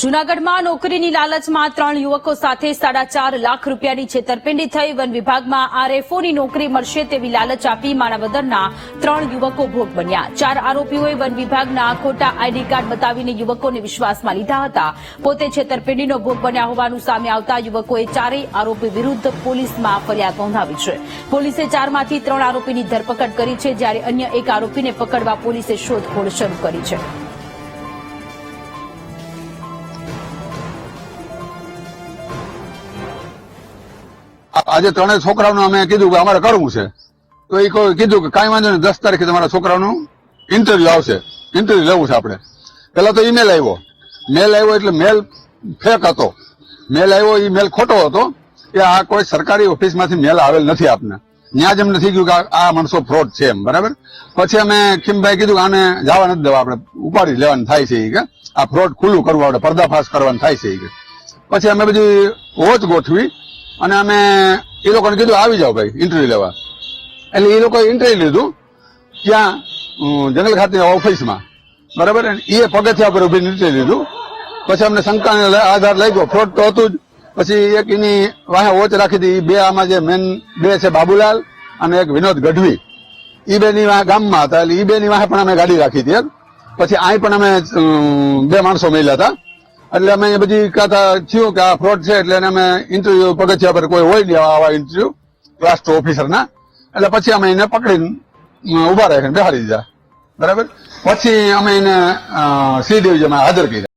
જૂનાગઢમાં નોકરીની લાલચમાં 3 યુવકો સાથે 4.5 લાખ રૂપિયાની છેતરપિંડી થઈ। વન વિભાગમાં આરએફઓની નોકરી મળશે તેવી લાલચ આપી માણાવદરના 3 યુવકો ભોગ બન્યા। 4 આરોપીઓએ વન વિભાગના ખોટા આઈડી કાર્ડ બતાવીને યુવકોને વિશ્વાસમાં લીધા હતા। પોતે છેતરપિંડીનો ભોગ બન્યા હોવાનું સામે આવતા યુવકોએ 4 આરોપી વિરુદ્ધ પોલીસમાં ફરિયાદ નોંધાવી છે। પોલીસે 4માંથી 3 આરોપીની ધરપકડ કરી છે, જ્યારે અન્ય 1 આરોપીને પકડવા પોલીસે શોધખોળ શરૂ કરી છે। આજે 3 છોકરાઓને અમે કીધું કે અમારે કરવું છે, તો એ કીધું કે કાંઈ વાંધો નહીં, 10 તારીખે તમારા છોકરાઓનું ઇન્ટરવ્યુ આવશે, ઇન્ટરવ્યુ લેવું છે આપણે। પેલા તો ઈમેલ આવ્યો એટલે મેલ ફેક હતો, મેલ આવ્યો એ મેલ ખોટો હતો કે આ કોઈ સરકારી ઓફિસમાંથી મેલ આવેલ નથી આપને। ત્યાં જ એમને થઈ ગયું કે આ માણસો ફ્રોડ છે એમ, બરાબર। પછી અમે ખીમભાઈ કીધું કે આને જવા નથી દેવા, આપણે ઉપાડી લેવાનું થાય છે કે આ ફ્રોડ ખુલ્લું કરવું, આપણે પર્દાફાશ કરવાનું થાય છે કે પછી અમે બધી વોચ ગોઠવી અને અમે એ લોકોને કીધું આવી જાઓ ભાઈ ઇન્ટરવ્યુ લેવા। એટલે એ લોકોએ ઇન્ટરવ્યુ લીધું ત્યાં જંગલ ખાતે ઓફિસમાં, બરાબર। એ પગથિયા પર ઉભી ઇન્ટરવ્યુ લીધું। પછી અમને શંકાને આધાર લાગ્યો, ફ્રોડ તો હતું જ। પછી એક એની વાહે વોચ રાખી હતી, 2 આમાં જે મેન 2 છે, બાબુલાલ અને એક વિનોદ ગઢવી, એ 2ની ગામમાં હતા, એટલે એ 2ની વાહે પણ અમે ગાડી રાખી હતી। પછી અહીં પણ અમે 2 માણસો મળ્યા હતા, એટલે અમે એ બધી કથા થયું કે આ ફ્રોડ છે, એટલે અમે ઇન્ટરવ્યુ પગથિયા પર કોઈ હોય નહીં આવા ઇન્ટરવ્યુ ક્લાસ 2 ઓફિસરના, એટલે પછી અમે એને પકડીને ઉભા રાખીને બેહાડી દીધા, બરાબર। પછી અમે એને સી ડિવિઝનમાં હાજર કર્યા।